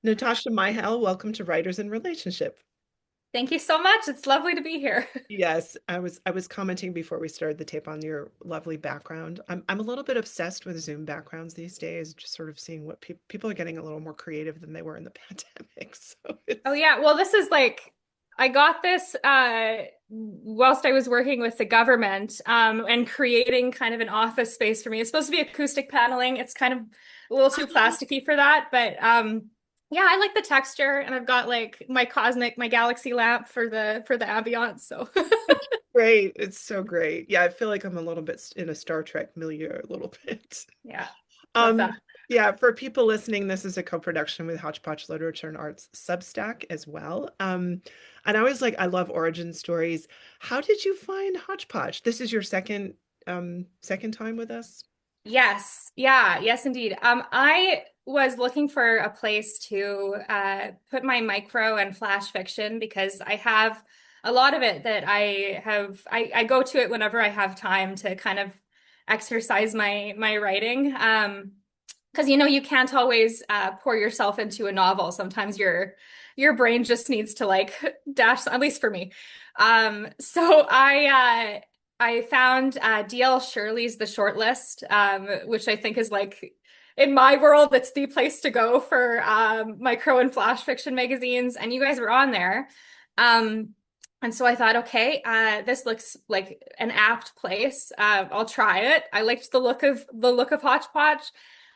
Natasha Mihell, welcome to Writers in Relationship. Thank you so much. It's lovely to be here. Yes, I was commenting before we started the tape on your lovely background. I'm a little bit obsessed with Zoom backgrounds these days, just sort of seeing what people are getting a little more creative than they were in the pandemic. So Oh it's yeah, well this is like I got this whilst I was working with the government and creating kind of an office space for me. It's supposed to be acoustic paneling. It's kind of a little too plasticky for that, but yeah, I like the texture and I've got like my galaxy lamp for the ambiance, so it's great. It's so great. Yeah, I feel like I'm a little bit in a Star Trek milieu a little bit. yeah, love Um, that. yeah, for people listening, this is a co-production with Hodgepodge Literature and Arts Substack as well. And I was like, I love origin stories. How did you find Hodgepodge? This is your second time with us? Yes. Yeah. Yes, indeed. I was looking for a place to put my micro and flash fiction because I have a lot of it that I go to it whenever I have time to kind of exercise my writing. Because you can't always pour yourself into a novel. Sometimes your brain just needs to like dash, at least for me. So I found D.L. Shirley's The Shortlist, which I think is like, in my world, it's the place to go for micro and flash fiction magazines. And you guys were on there. Um, and so I thought, okay, this looks like an apt place. I'll try it. I liked the look of Hodgepodge,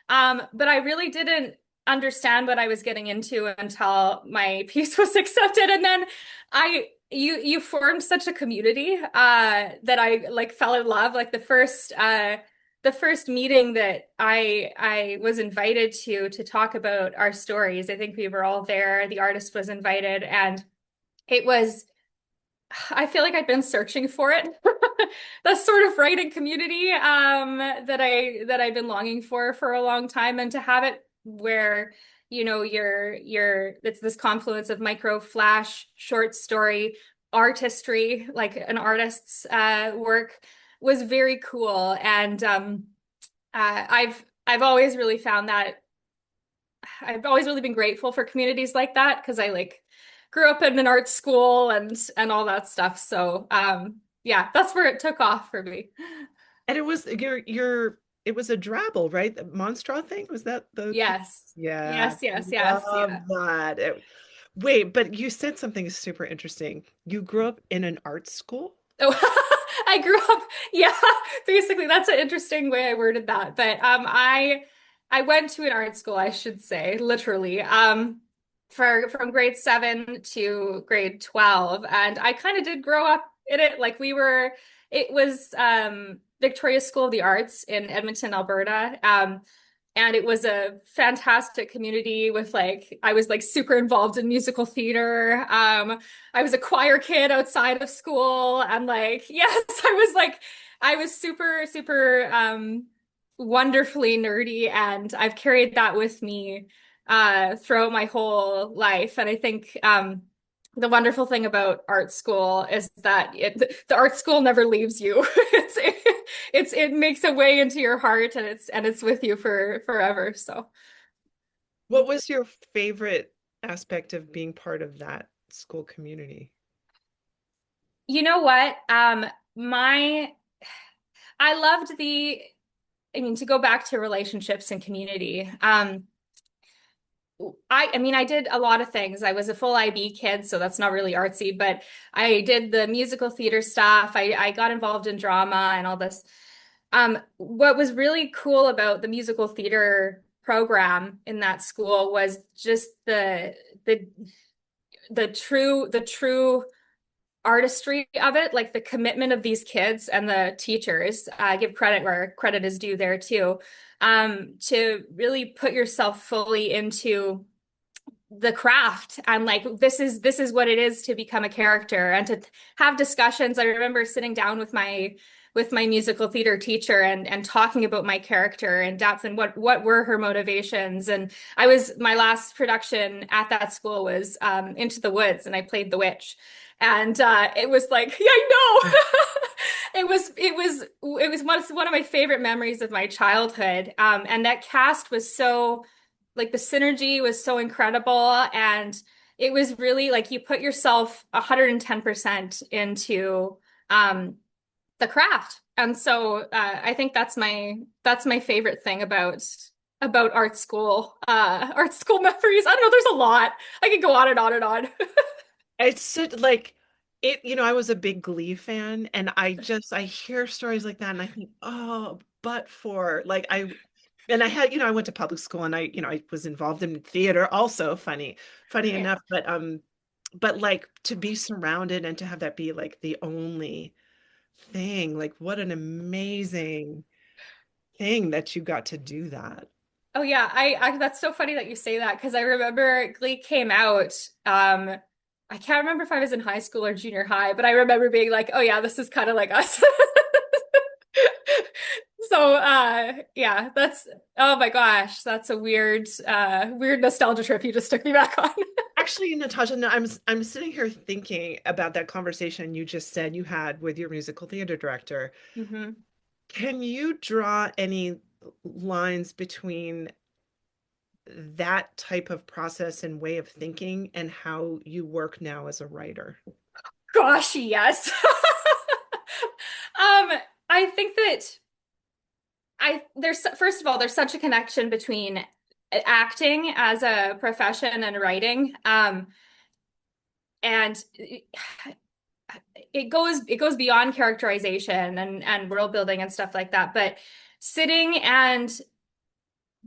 but I really didn't understand what I was getting into until my piece was accepted, and then you formed such a community that I like fell in love. Like the first meeting that I was invited to talk about our stories. I think we were all there. The artist was invited, and it was. I feel like I've been searching for it. The sort of writing community that I've been longing for a long time, and to have it where you're it's this confluence of micro flash short story artistry, like an artist's work, was very cool. And I've always really found that I've always really been grateful for communities like that because I like grew up in an art school and all that stuff. So yeah, that's where it took off for me. And it was your it was a drabble, right? The Monstraw thing? Was that the Yes. Yeah, Yes, yes, yes. love Yeah. that. Wait, but you said something super interesting. You grew up in an art school? Oh, I grew up, yeah, basically that's an interesting way I worded that. But I went to an art school, I should say, literally. For from grade 7 to grade 12. And I kind of did grow up in it. It was Victoria School of the Arts in Edmonton, Alberta. And it was a fantastic community with like, I was like super involved in musical theater. I was a choir kid outside of school. And like, yes, I was super, super wonderfully nerdy. And I've carried that with me throughout my whole life. And I think the wonderful thing about art school is that the art school never leaves you. It makes a way into your heart, and it's with you for forever. So What was your favorite aspect of being part of that school community? you know what? My I loved I mean, to go back to relationships and community. I mean, I did a lot of things. I was a full IB kid, so that's not really artsy, but I did the musical theater stuff. I got involved in drama and all this. What was really cool about the musical theater program in that school was just the the true artistry of it, like the commitment of these kids and the teachers. Give credit where credit is due there too. To really put yourself fully into the craft and like this is what it is to become a character and to have discussions. I remember sitting down with my musical theater teacher and talking about my character in depth and what were her motivations. And my last production at that school was Into the Woods, and I played the witch. And it was like, yeah, I know. It was one of my favorite memories of my childhood. And that cast was so like the synergy was so incredible, and it was really like you put yourself 110% into the craft. And so I think that's my favorite thing about art school memories. I don't know, there's a lot. I could go on and on and on. It's like it, I was a big Glee fan, and I hear stories like that and I think, oh, but for like I had, I went to public school, and I was involved in theater also, funny Yeah. enough, but like to be surrounded and to have that be like the only thing, like what an amazing thing that you got to do that. Oh yeah, I that's so funny that you say that because I remember Glee came out. I can't remember if I was in high school or junior high, but I remember being like, "Oh yeah, this is kind of like us." So yeah, that's oh my gosh, that's a weird nostalgia trip you just took me back on. Actually, Natasha, no, I'm sitting here thinking about that conversation you just said you had with your musical theater director. hmm Can you draw any lines between that type of process and way of thinking and how you work now as a writer? Gosh, yes. Um, I think that I there's first of all there's such a connection between acting as a profession and writing. And it goes beyond characterization and world building and stuff like that. But sitting and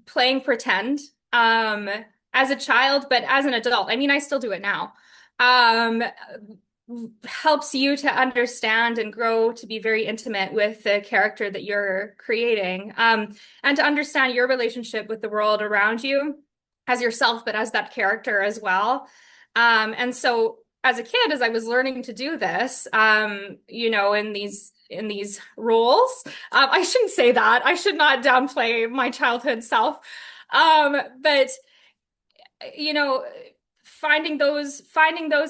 playing pretend as a child, but as an adult, I mean, I still do it now. Um, helps you to understand and grow to be very intimate with the character that you're creating, and to understand your relationship with the world around you as yourself, but as that character as well. And so as a kid, as I was learning to do this, in these roles, I shouldn't say that. I should not downplay my childhood self. But you know, finding those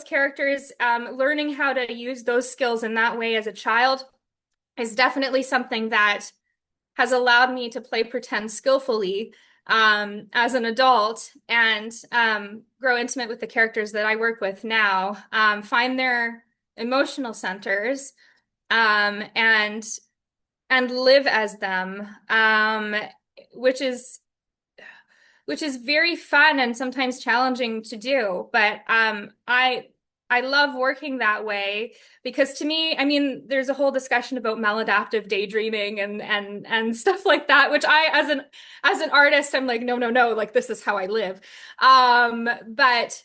characters, learning how to use those skills in that way as a child is definitely something that has allowed me to play pretend skillfully as an adult and grow intimate with the characters that I work with now, find their emotional centers, and live as them, which is which is very fun and sometimes challenging to do. But I love working that way because to me, I mean, there's a whole discussion about maladaptive daydreaming and stuff like that, which I as an artist, I'm like, no, no, no, like this is how I live. But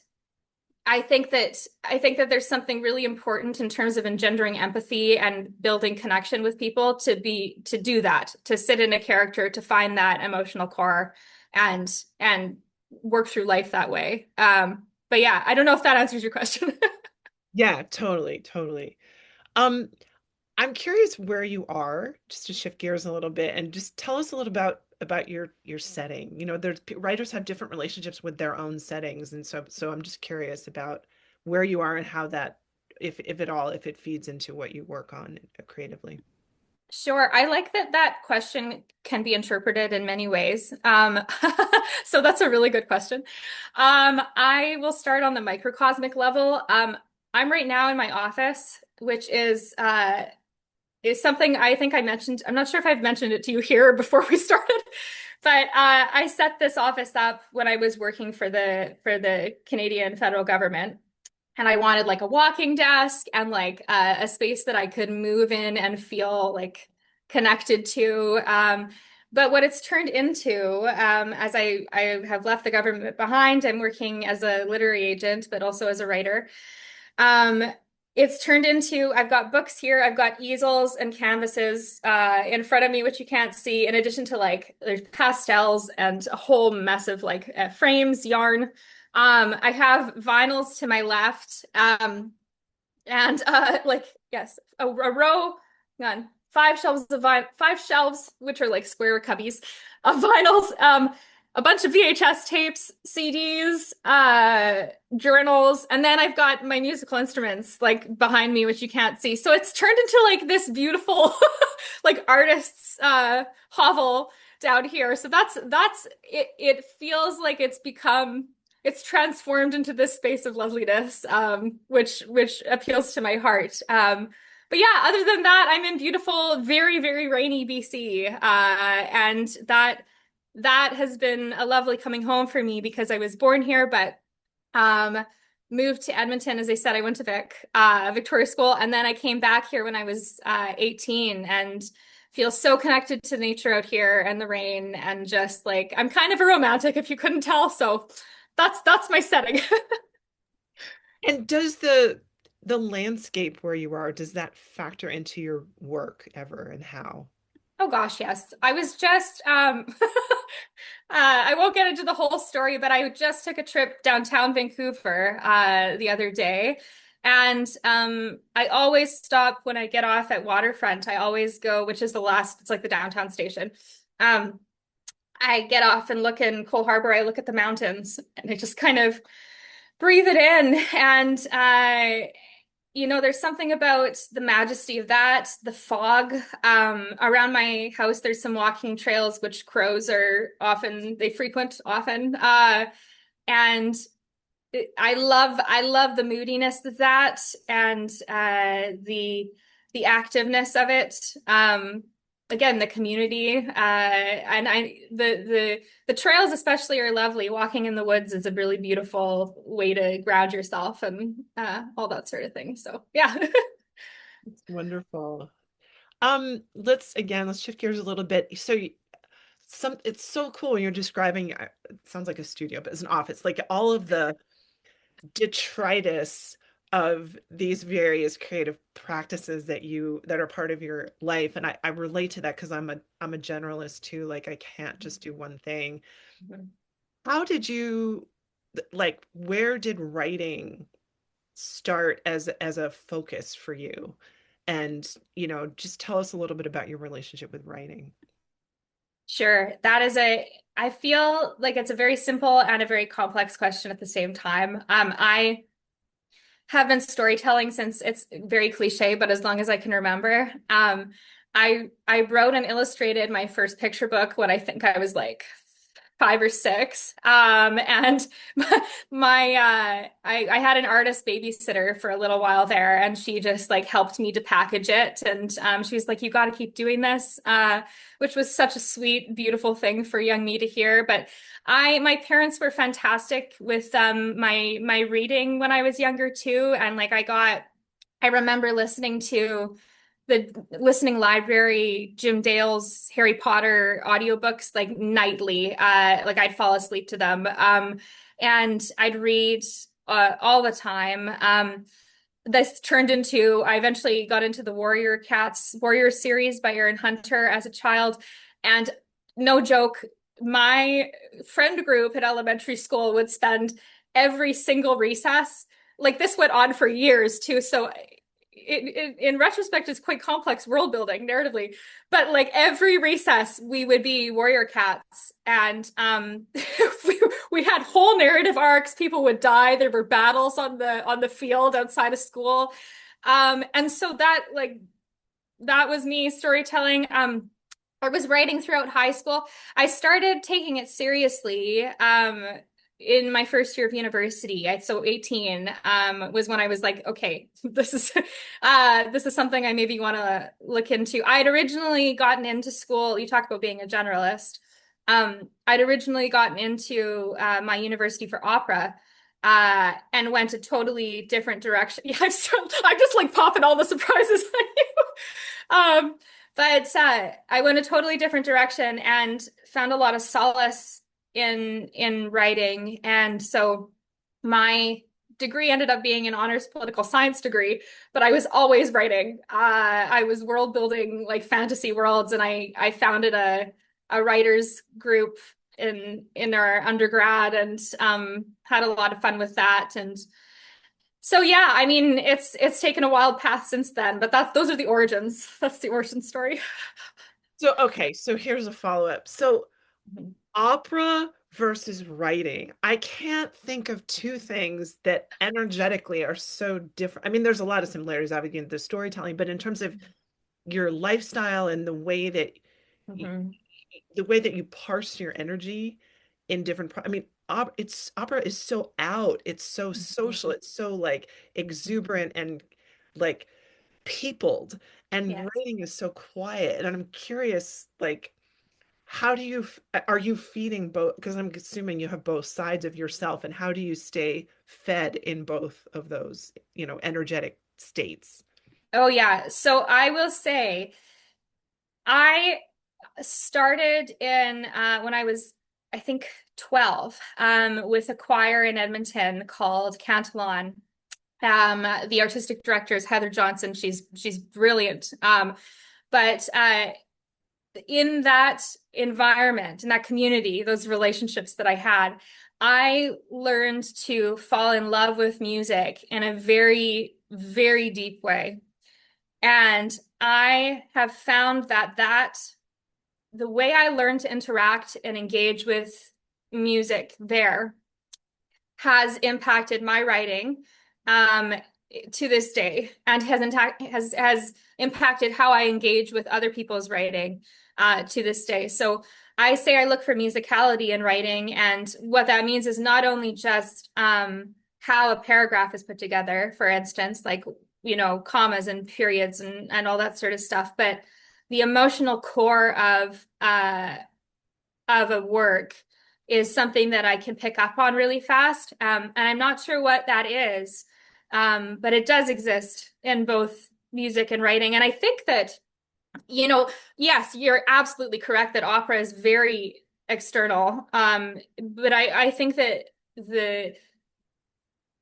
I think that there's something really important in terms of engendering empathy and building connection with people to do that, to sit in a character, to find that emotional core and work through life that way. But yeah, I don't know if that answers your question. Yeah, totally, totally. Um, I'm curious where you are, just to shift gears a little bit, and just tell us a little about your setting. There's writers have different relationships with their own settings, and so I'm just curious about where you are and how that, if at all, if it feeds into what you work on creatively. Sure. I like that that question can be interpreted in many ways. So that's a really good question. I will start on the microcosmic level. I'm right now in my office, which is something I think I mentioned. I'm not sure if I've mentioned it to you here before we started, but I set this office up when I was working for the Canadian federal government. And I wanted like a walking desk and like a space that I could move in and feel like connected to. But what it's turned into, as I have left the government behind, I'm working as a literary agent, but also as a writer. Um, it's turned into, I've got books here, I've got easels and canvases in front of me, which you can't see, in addition to like there's pastels and a whole mess of like frames, yarn. I have vinyls to my left, and like yes, a row, on 5 shelves of 5 shelves, which are like square cubbies of vinyls, a bunch of VHS tapes, CDs, journals, and then I've got my musical instruments like behind me, which you can't see. So it's turned into like this beautiful like artist's hovel down here. So that's it. It feels like it's transformed into this space of loveliness, which appeals to my heart. But yeah, other than that, I'm in beautiful, very, very rainy BC. And that has been a lovely coming home for me because I was born here, but um, moved to Edmonton. As I said, I went to Victoria School, and then I came back here when I was 18 and feel so connected to nature out here and the rain and just like I'm kind of a romantic if you couldn't tell. So that's my setting. And does the landscape where you are, does that factor into your work ever, and how? Oh gosh, yes. I was just I won't get into the whole story, but I just took a trip downtown Vancouver the other day. And I always stop when I get off at Waterfront. I always go, which is the last, it's like the downtown station. Um, I get off and look in Cole Harbor, I look at the mountains and I just kind of breathe it in. And there's something about the majesty of that, the fog. Around my house, there's some walking trails which crows they frequent often. And I love the moodiness of that and the activeness of it. Again, the community and the trails especially are lovely. Walking in the woods is a really beautiful way to ground yourself and all that sort of thing. So yeah. It's wonderful. Let's shift gears a little bit. It's so cool when you're describing, it sounds like a studio, but it's an office, like all of the detritus of these various creative practices that are part of your life. And I relate to that because I'm a generalist too. Like I can't just do one thing. How did you where did writing start as a focus for you? And just tell us a little bit about your relationship with writing. Sure. I feel like it's a very simple and a very complex question at the same time. I have been storytelling since it's very cliche, but as long as I can remember. I wrote and illustrated my first picture book when I think I was like 5 or 6. And I had an artist babysitter for a little while there, and she just like helped me to package it. And she was like, "You got to keep doing this," which was such a sweet, beautiful thing for young me to hear. But my parents were fantastic with my reading when I was younger too, and I remember listening to the listening library, Jim Dale's Harry Potter audiobooks like nightly. Like I'd fall asleep to them. And I'd read all the time. I eventually got into the Warrior series by Aaron Hunter as a child. And no joke, my friend group at elementary school would spend every single recess. Like this went on for years too. So in retrospect, it's quite complex world building narratively, but like every recess we would be warrior cats, and we had whole narrative arcs. People would die. There were battles on the field outside of school, and so that was me storytelling. I was writing throughout high school. I started taking it seriously in my first year of university. So 18 was when I was like, okay, this is something I maybe want to look into. I'd originally gotten into school. You talk about being a generalist. I'd originally gotten into my university for opera. And went a totally different direction. Yeah, I'm just like popping all the surprises on you. But I went a totally different direction and found a lot of solace in writing. And so my degree ended up being an honors political science degree, but I was always writing. I was world building like fantasy worlds, and I founded a writers group in our undergrad and had a lot of fun with that. And so yeah, I mean it's taken a wild path since then, but those are the origins. That's the origin story. So, okay, so here's a follow-up. So, opera versus writing. I can't think of two things that energetically are so different. I mean, there's a lot of similarities, obviously, in the storytelling, but in terms of your lifestyle and the way that Mhm. the way that you parse your energy in I mean, opera is so out, it's so social, Mhm. it's so like exuberant and like peopled, and Yes. writing is so quiet. And I'm curious, like, how do you are you feeding both? Because I'm assuming you have both sides of yourself, and how do you stay fed in both of those, energetic states? Oh yeah. So I will say I started in when I was, I think, 12, with a choir in Edmonton called Cantillon. The artistic director is Heather Johnson. She's brilliant. But in that environment, in that community, those relationships that I had, I learned to fall in love with music in a very, very deep way. And I have found that the way I learned to interact and engage with music there has impacted my writing, um, to this day, and has impacted how I engage with other people's writing, to this day. So I say I look for musicality in writing, and what that means is not only just how a paragraph is put together, for instance, like commas and periods and all that sort of stuff, but the emotional core of a work is something that I can pick up on really fast. And I'm not sure what that is, but it does exist in both music and writing. And I think that, yes, you're absolutely correct that opera is very external. But I think that the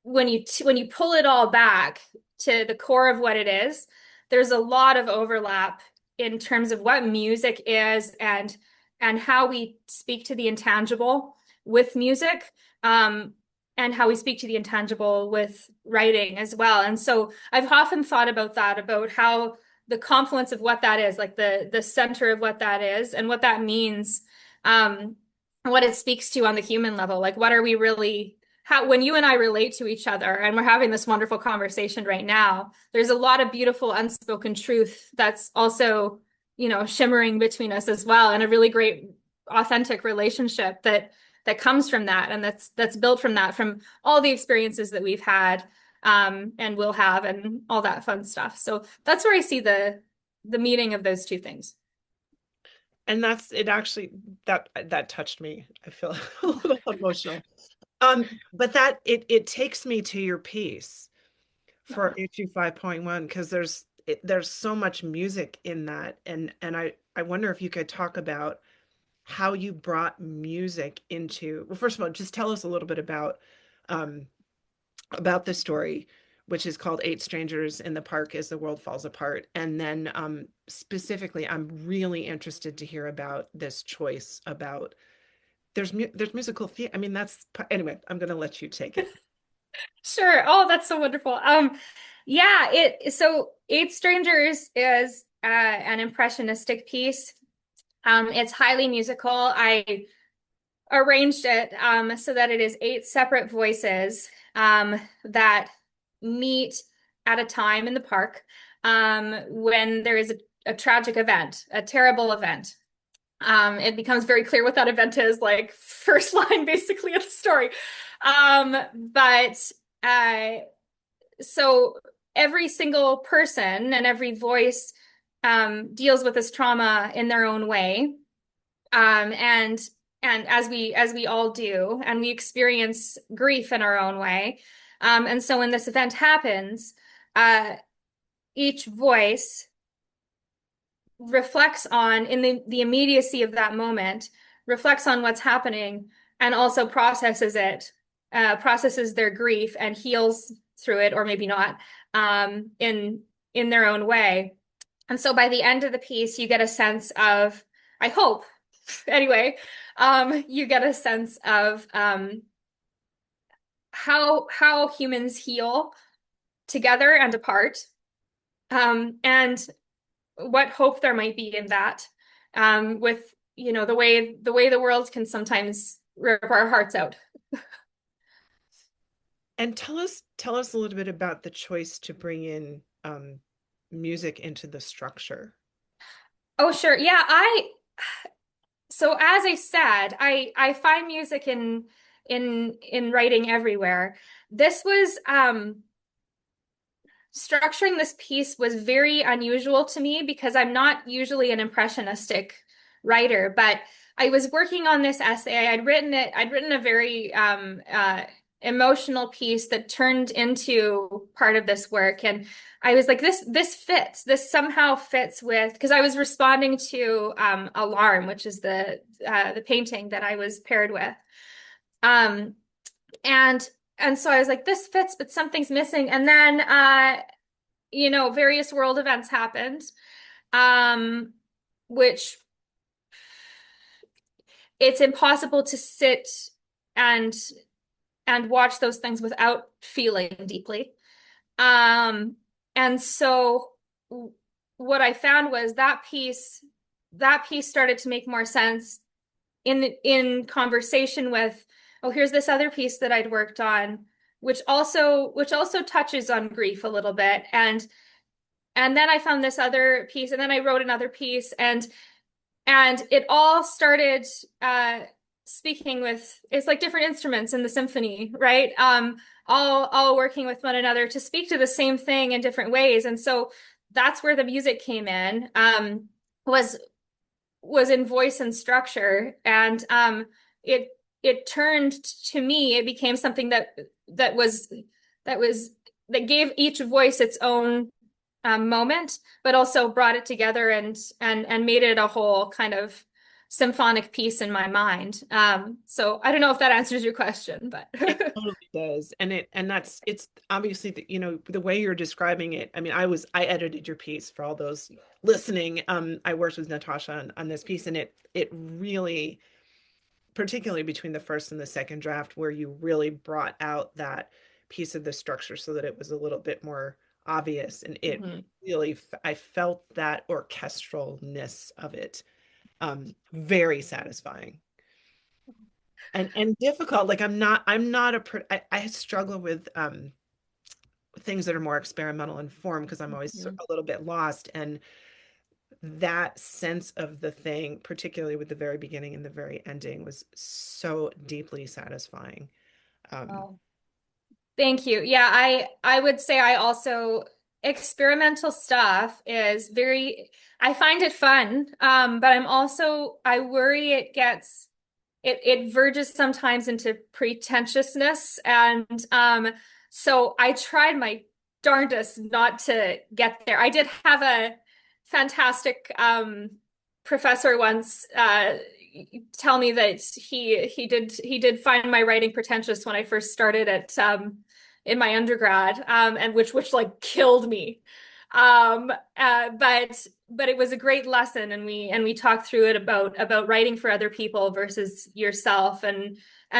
when you pull it all back to the core of what it is, there's a lot of overlap in terms of what music is and how we speak to the intangible with music, and how we speak to the intangible with writing as well. And so I've often thought about that, about how the confluence of what that is, like the center of what that is and what that means, what it speaks to on the human level. Like, what are we really, how, when you and I relate to each other and we're having this wonderful conversation right now, there's a lot of beautiful unspoken truth that's also, shimmering between us as well, and a really great authentic relationship that comes from that, and that's built from that, from all the experiences that we've had, and will have, and all that fun stuff. So that's where I see the meeting of those two things. And that's it actually, that touched me. I feel a little emotional. But that it takes me to your piece for issue 5.1, because there's so much music in that, and I wonder if you could talk about how you brought music into, well, first of all, just tell us a little bit um about the story, which is called Eight Strangers in the Park as the World Falls Apart. And then specifically, I'm really interested to hear about this choice about there's musical theater. I mean, anyway, I'm going to let you take it. Sure. Oh, that's so wonderful. Yeah, so Eight Strangers is an impressionistic piece. It's highly musical. I arranged it so that it is eight separate voices that meet at a time in the park, when there is a tragic event, a terrible event. It becomes very clear what that event is, like first line basically of the story. But uh, so every single person and every voice deals with this trauma in their own way, and as we all do, and we experience grief in our own way. And so when this event happens, uh, each voice reflects on, in the immediacy of that moment, reflects on what's happening, and also processes it, processes their grief and heals through it, or maybe not, in their own way. And so by the end of the piece, you get a sense of, I hope, anyway, you get a sense of how humans heal together and apart, and what hope there might be in that, with the way the world can sometimes rip our hearts out. And tell us a little bit about the choice to bring in music into the structure. Oh, sure. Yeah, so as I said, I find music in writing everywhere. This was structuring this piece was very unusual to me because I'm not usually an impressionistic writer, but I was working on this essay. I'd written a very emotional piece that turned into part of this work. And I was like, this fits. This somehow fits with, because I was responding to Alarm, which is the painting that I was paired with. Um, and and so I was like, this fits, but something's missing. And then various world events happened, um, which it's impossible to sit and watch those things without feeling deeply. Um, and so what I found was that piece started to make more sense in conversation with, oh, here's this other piece that I'd worked on, which also touches on grief a little bit. And then I found this other piece, and then I wrote another piece, and it all started speaking with, it's like different instruments in the symphony, right? All working with one another to speak to the same thing in different ways. And so that's where the music came in, was in voice and structure. And it it turned to me, it became something that was that was that gave each voice its own moment, but also brought it together and made it a whole kind of symphonic piece in my mind. So I don't know if that answers your question, but It totally does. It's obviously the way you're describing it. I mean, I edited your piece for all those listening. I worked with Natasha on this piece, and it really, particularly between the first and the second draft, where you really brought out that piece of the structure so that it was a little bit more obvious, and it Mhm. really, I felt that orchestralness of it, very satisfying and difficult. Like I'm not I struggle with things that are more experimental in form because I'm always Mhm. a little bit lost, and that sense of the thing, particularly with the very beginning and the very ending, was so deeply satisfying. um Oh, thank you. Yeah, I would say I also experimental stuff is I find it fun. But I worry it verges sometimes into pretentiousness. And so I tried my darndest not to get there. I did have a fantastic professor once tell me that he did find my writing pretentious when I first started at in my undergrad, and which like killed me. But it was a great lesson, and we talked through it about writing for other people versus yourself, and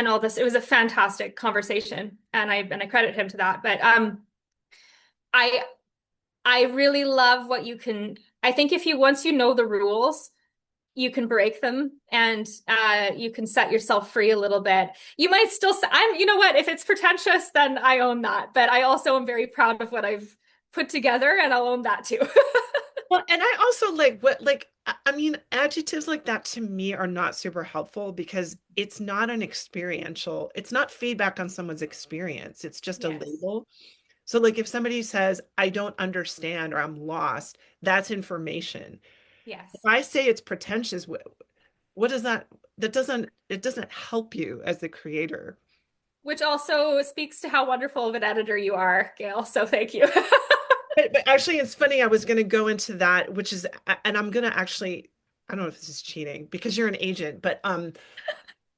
all this. It was a fantastic conversation, and I credit him to that. But I I really love what you can. I think if you once you know the rules, you can break them, and you can set yourself free a little bit. You might still say, you know what, if it's pretentious, then I own that. But I also am very proud of what I've put together, and I'll own that too. well, and I also like what, like, I mean, adjectives like that to me are not super helpful because it's not an experiential, it's not feedback on someone's experience, it's just a Yes. label. So like if somebody says I don't understand or I'm lost, that's information. If Yes. I say it's pretentious, what does that doesn't, it doesn't help you as the creator. Which also speaks to how wonderful of an editor you are, Gail. So thank you. But actually, it's funny. I was going to go into that, which is, and I'm going to actually, I don't know if this is cheating because you're an agent, but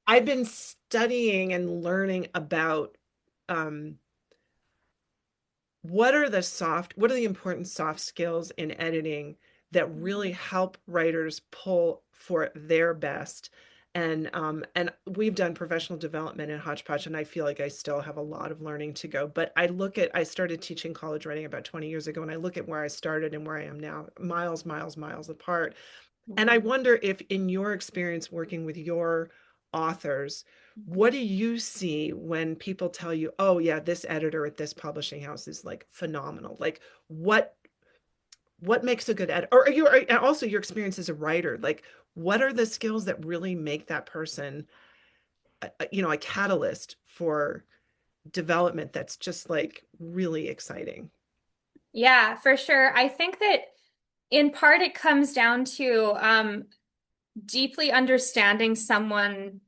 I've been studying and learning about um, what are the important soft skills in editing that really help writers pull for their best. And we've done professional development in Hodgepodge, and I feel like I still have a lot of learning to go. But I started teaching college writing about 20 years ago, and I look at where I started and where I am now, miles, miles, miles apart. And I Mhm. wonder if, in your experience working with your authors, what Mhm. do you see when people tell you, oh, yeah, this editor at this publishing house is like phenomenal? Like, what makes a good editor? Or and also your experience as a writer, like, what are the skills that really make that person, a catalyst for development that's just like really exciting. Yeah, for sure. I think that in part it comes down to deeply understanding someone's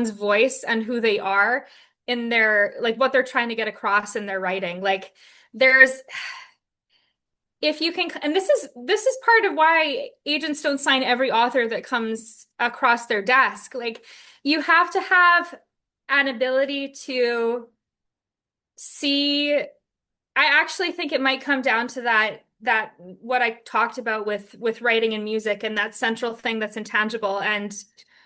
voice and who they are in their like what they're trying to get across in their writing. Like there's if you can, and this is part of why agents don't sign every author that comes across their desk. Like you have to have an ability to see. I actually think it might come down to that what I talked about with writing and music and that central thing that's intangible and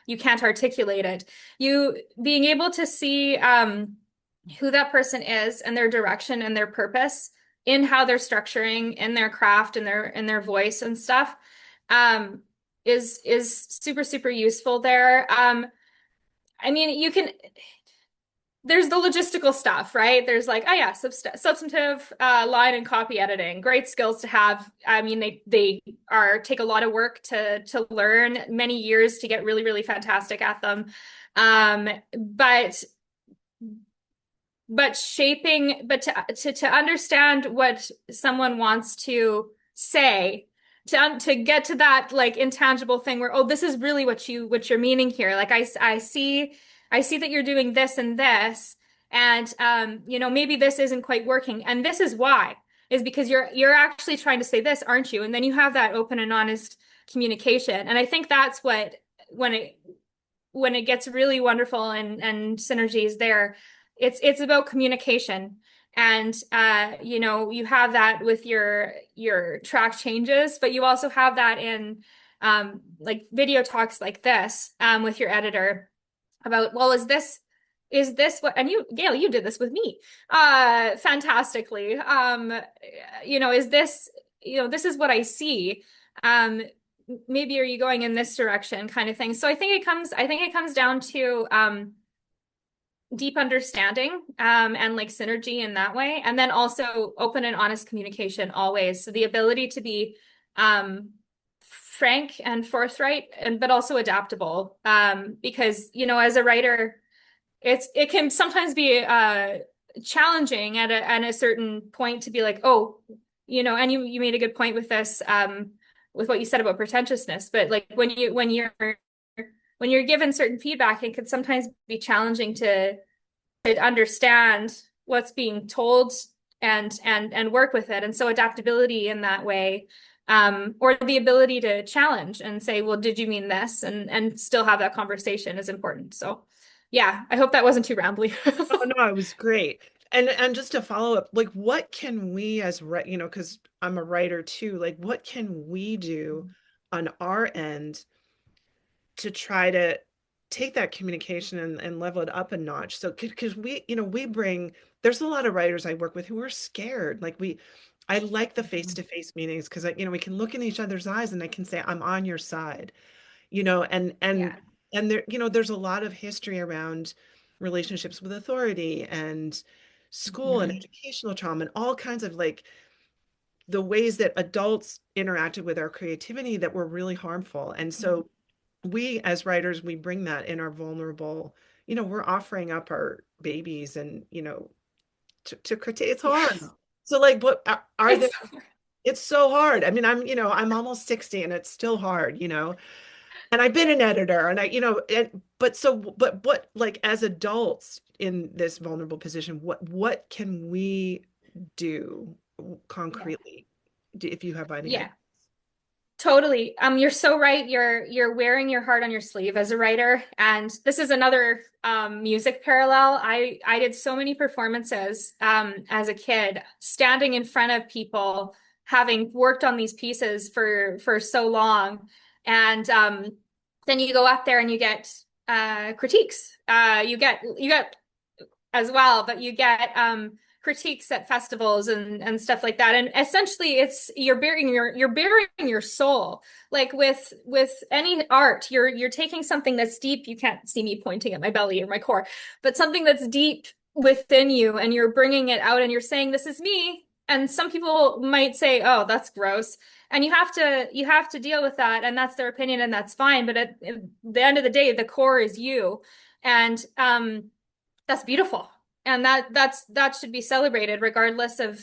you can't articulate it. You being able to see who that person is and their direction and their purpose in how they're structuring in their craft and their voice and stuff um, is super super useful there. I mean, you can there's the logistical stuff, right? There's like, oh yeah, substantive line and copy editing, great skills to have. I mean, they are take a lot of work to learn, many years to get really really fantastic at them. Um, but shaping, but to understand what someone wants to say, to get to that like intangible thing where, oh, this is really what you're meaning here. Like I see that you're doing this and this, and maybe this isn't quite working, and this is why, is because you're actually trying to say this, aren't you? And then you have that open and honest communication. And I think that's what when it gets really wonderful and synergies there, it's about communication. And you have that with your track changes, but you also have that in like video talks like this with your editor about, well, is this what, and you, Gail, you did this with me fantastically. Is this, this is what I see. Maybe are you going in this direction kind of thing. So I think it comes down to deep understanding and like synergy in that way, and then also open and honest communication always. So the ability to be frank and forthright, and but also adaptable, because as a writer, it can sometimes be challenging at a certain point to be like, oh, and you made a good point with this with what you said about pretentiousness, but like when you're given certain feedback, it can sometimes be challenging to understand what's being told and work with it. And so adaptability in that way, or the ability to challenge and say, well, did you mean this? And still have that conversation is important. So yeah, I hope that wasn't too rambly. Oh no, it was great. And just to follow up, like what can we as because I'm a writer too, like what can we do on our end to try to take that communication and level it up a notch? So because we bring, there's a lot of writers I work with who are scared. Like I like the face-to-face meetings because we can look in each other's eyes and I can say, I'm on your side, you know, and Yeah. and and there, there's a lot of history around relationships with authority and school and Mhm. educational trauma and all kinds of like the ways that adults interacted with our creativity that were really harmful. And so we as writers, we bring that in our vulnerable, we're offering up our babies and, to critique. It's hard. Yes. So like what are there, It's it's so hard. I mean, I'm almost 60 and it's still hard, and I've been an editor and but what, like as adults in this vulnerable position, what can we do yeah. concretely, if you have any idea? Yeah. Totally. You're so right. You're wearing your heart on your sleeve as a writer. And this is another music parallel. I did so many performances as a kid, standing in front of people, having worked on these pieces for so long. And then you go up there and you get critiques. You get as well, but you get critiques at festivals and stuff like that. And essentially it's you're burying your soul. Like with any art, you're taking something that's deep. You can't see me pointing at my belly or my core, but something that's deep within you, and you're bringing it out and you're saying, this is me. and some people might say, "Oh, that's gross." And you have to deal with that, and that's their opinion, and that's fine. But at the end of the day, the core is you, and that's beautiful, and that should be celebrated regardless of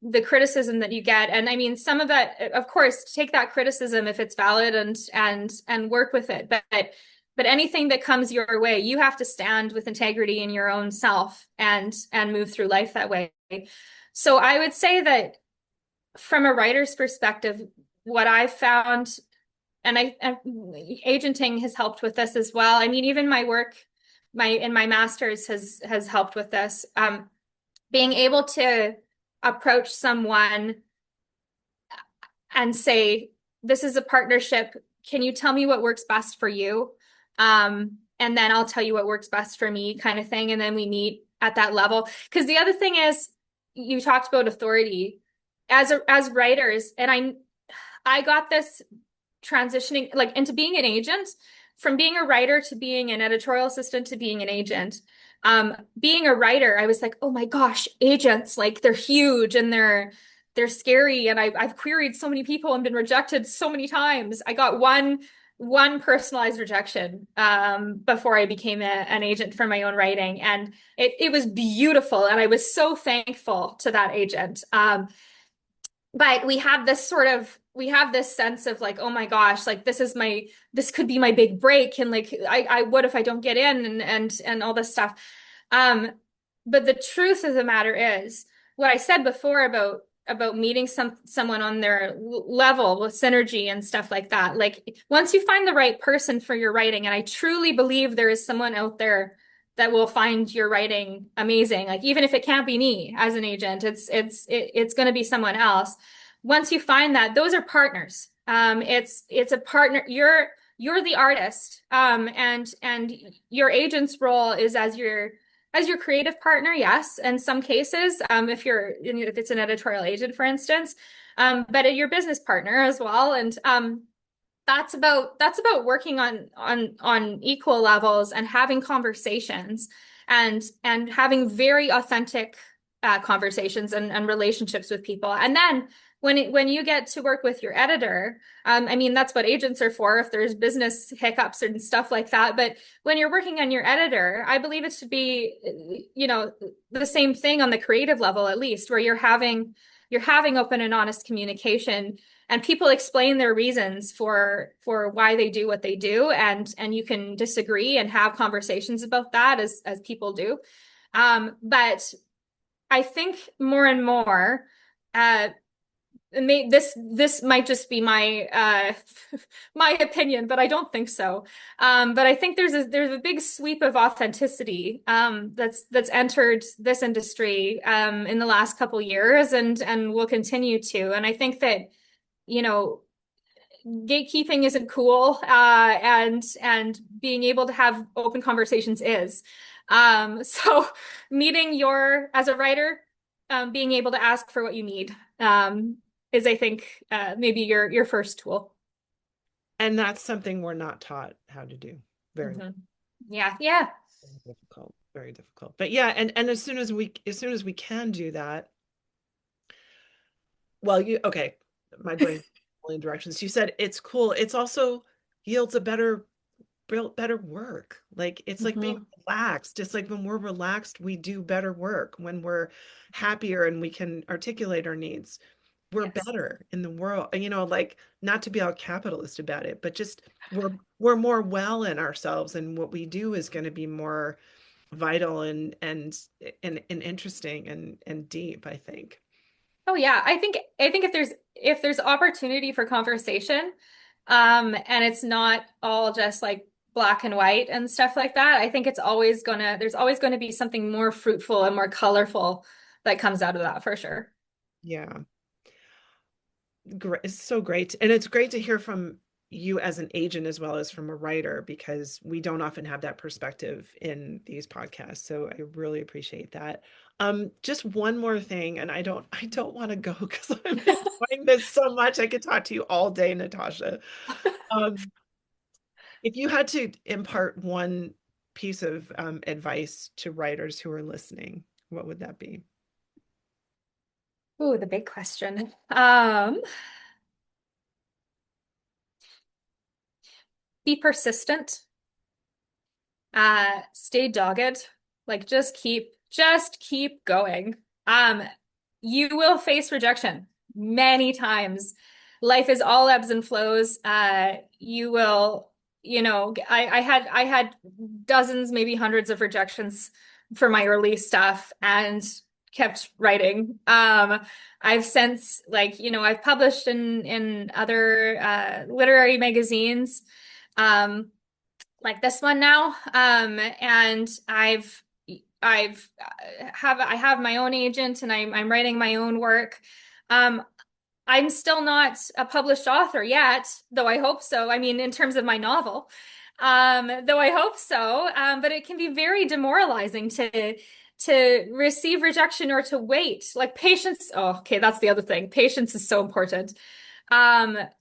the criticism that you get. And I mean, some of that, of course, take that criticism if it's valid and work with it. But anything that comes your way, you have to stand with integrity in your own self and move through life that way. So I would say that from a writer's perspective, what I've found, and agenting has helped with this as well. I mean, even my work, my master's has helped with this. Being able to approach someone and say, this is a partnership. Can you tell me what works best for you? And then I'll tell you what works best for me, kind of thing. And then we meet at that level. Because the other thing is, you talked about authority as writers, and I got this transitioning like into being an agent, from being a writer to being an editorial assistant to being an agent. Being a writer, I was like, oh my gosh, agents, like they're huge and they're scary. And I've queried so many people and been rejected so many times. I got one personalized rejection before I became an agent for my own writing. And it was beautiful. And I was so thankful to that agent. But we have this sense of like, oh my gosh, like this could be my big break. And like, what if I don't get in and all this stuff. Um, but the truth of the matter is what I said before about meeting someone on their level with synergy and stuff like that. Like once you find the right person for your writing, and I truly believe there is someone out there that will find your writing amazing. Like even if it can't be me as an agent, it's going to be someone else. Once you find that, those are partners. It's a partner. You're the artist, and your agent's role is as your creative partner. Yes, in some cases, if it's an editorial agent, for instance, but your business partner as well, and that's about working on equal levels and having conversations and having very authentic conversations and relationships with people. And then when you get to work with your editor, I mean that's what agents are for if there's business hiccups and stuff like that. But when you're working on your editor, I believe it should be, the same thing on the creative level, at least, where you're having open and honest communication, and people explain their reasons for why they do what they do, and you can disagree and have conversations about that as people do. But I think more and more, uh, this might just be my my opinion, but I don't think so. But I think there's a big sweep of authenticity that's entered this industry in the last couple years, and will continue to. And I think that, you know, gatekeeping isn't cool, and being able to have open conversations is. So meeting as a writer, being able to ask for what you need, is, I think, maybe your first tool. And that's something we're not taught how to do. Very, Hmm. Yeah, yeah. very difficult, very difficult. But yeah, and as soon as we can do that, well, okay, my brain in directions. You said it's cool. It's also yields a better work. Like it's like being Hmm. relaxed. It's like when we're relaxed, we do better work. When we're happier and we can articulate our needs, we're Yes. better in the world. Like not to be all capitalist about it, but just we're more well in ourselves, and what we do is going to be more vital and interesting and deep, I think. Oh yeah, I think if there's opportunity for conversation, and it's not all just like black and white and stuff like that, I think there's always gonna be something more fruitful and more colorful that comes out of that for sure. Yeah. Great. It's so great. And it's great to hear from you as an agent as well as from a writer, because we don't often have that perspective in these podcasts. So I really appreciate that. Just one more thing, and I don't want to go because I'm enjoying this so much. I could talk to you all day, Natasha. Um, if you had to impart one piece of advice to writers who are listening, what would that be? Ooh, the big question. Be persistent. Stay dogged. Like just keep going. Um, you will face rejection many times. Life is all ebbs and flows. You will, I had dozens, maybe hundreds of rejections for my early stuff and kept writing. I've since I've published in other literary magazines. Um, like this one now. And I have my own agent and I'm writing my own work. Um, I'm still not a published author yet, though I hope so. I mean, in terms of my novel, though I hope so. But it can be very demoralizing to receive rejection or to wait. Like patience. Oh, okay, that's the other thing. Patience is so important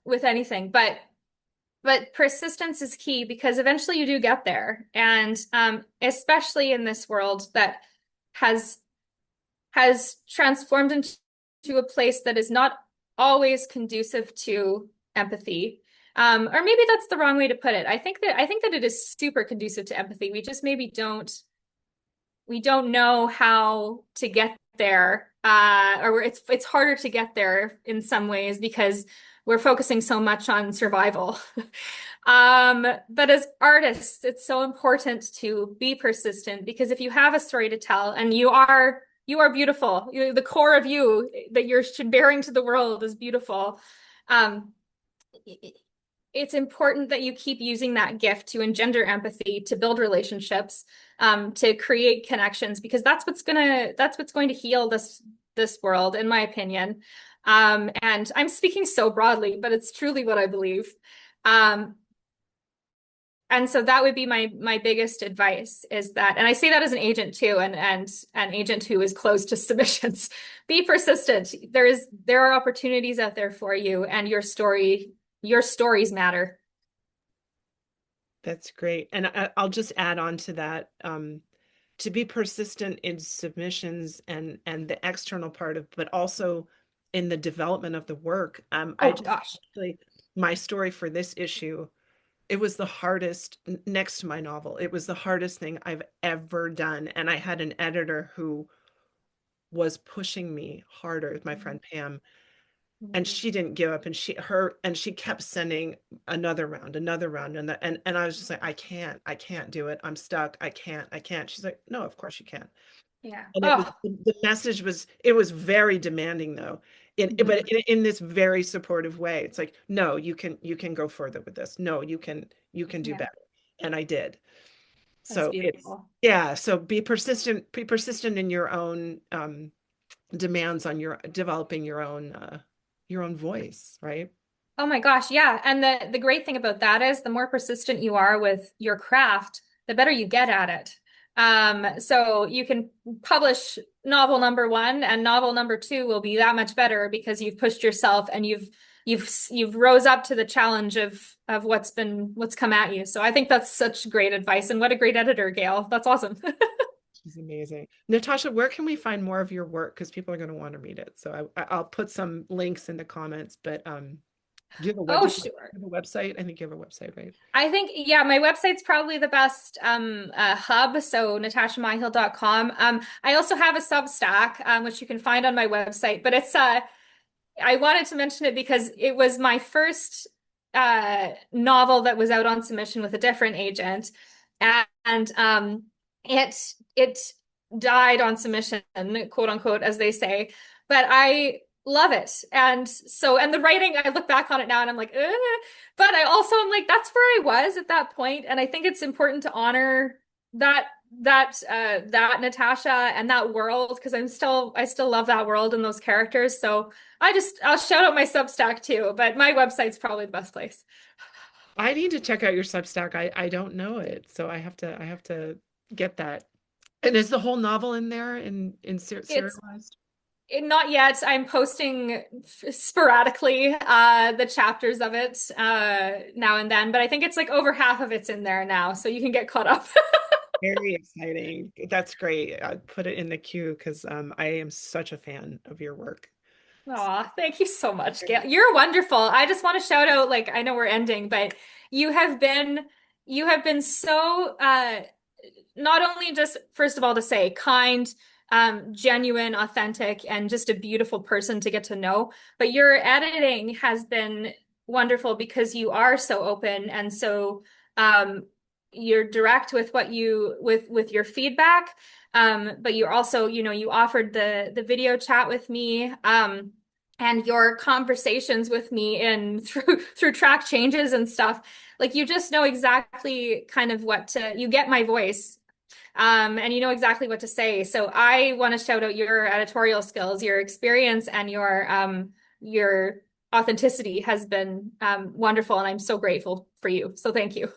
with anything, but persistence is key because eventually you do get there. And especially in this world that has transformed into a place that is not always conducive to empathy. Or maybe that's the wrong way to put it. I think that it is super conducive to empathy. We just maybe don't know how to get there. Or it's harder to get there in some ways because we're focusing so much on survival. But as artists, it's so important to be persistent because if you have a story to tell and you are beautiful, the core of you that you're bearing to the world is beautiful. Um, it's important that you keep using that gift to engender empathy, to build relationships, to create connections, because that's going to heal this world, in my opinion. And I'm speaking so broadly, but it's truly what I believe. Um, and so that would be my biggest advice is that, and I say that as an agent too, and an agent who is close to submissions. Be persistent. There are opportunities out there for you, and your stories matter. That's great. And I'll just add on to that. To be persistent in submissions and the external part of, but also in the development of the work. I Oh just gosh. actually, my story for this issue, it was the hardest next to my novel. It was the hardest thing I've ever done. And I had an editor who was pushing me harder, my friend Pam, and she didn't give up, and she kept sending another round, and I was just like, I can't do it, I'm stuck, I can't. She's like, no, of course you can. Yeah. And it was, Oh. the message was, it was very demanding though, but Mhm. in this very supportive way. It's like, no, you can go further with this, no, you can do Yeah. better. And I did. That's So it's, beautiful. yeah, so be persistent in your own demands on your developing your own voice, right? Oh my gosh, yeah. And the great thing about that is the more persistent you are with your craft, the better you get at it. So you can publish novel number one and novel number two will be that much better because you've pushed yourself and you've rose up to the challenge of what's come at you. So I think that's such great advice and what a great editor, Gail. That's awesome. She's amazing. Natasha, where can we find more of your work? Because people are going to want to read it. So I'll put some links in the comments. But do you have a Oh, do you sure. have a website? I think you have a website, right? I think, yeah, my website's probably the best hub, so natashamihell.com. I also have a Substack, which you can find on my website, but I wanted to mention it because it was my first novel that was out on submission with a different agent, and it died on submission, quote unquote, as they say. But I love it, and the writing, I look back on it now and I'm like, ugh. But I also am like, that's where I was at that point, and I think it's important to honor that that Natasha and that world because I still love that world and those characters. So I'll shout out my Substack too, but my website's probably the best place. I need to check out your Substack. I don't know it, so I have to get that. And is the whole novel in there in It's serialized? not yet. I'm posting sporadically the chapters of it now and then, but I think it's like over half of it's in there now, so you can get caught up. Very exciting. That's great. I put it in the queue because I am such a fan of your work. Aw, thank you so much, Gail. You're wonderful. I just want to shout out, like, I know we're ending, but you have been you have been so not only just first of all to say kind, genuine, authentic, and just a beautiful person to get to know, but your editing has been wonderful because you are so open and so you're direct with what you with your feedback. But you're also, you offered the video chat with me, and your conversations with me in through track changes and stuff. Like you just know exactly kind of what to, you get my voice, and you know exactly what to say. So I want to shout out your editorial skills, your experience, and your authenticity has been wonderful, and I'm so grateful for you. So thank you.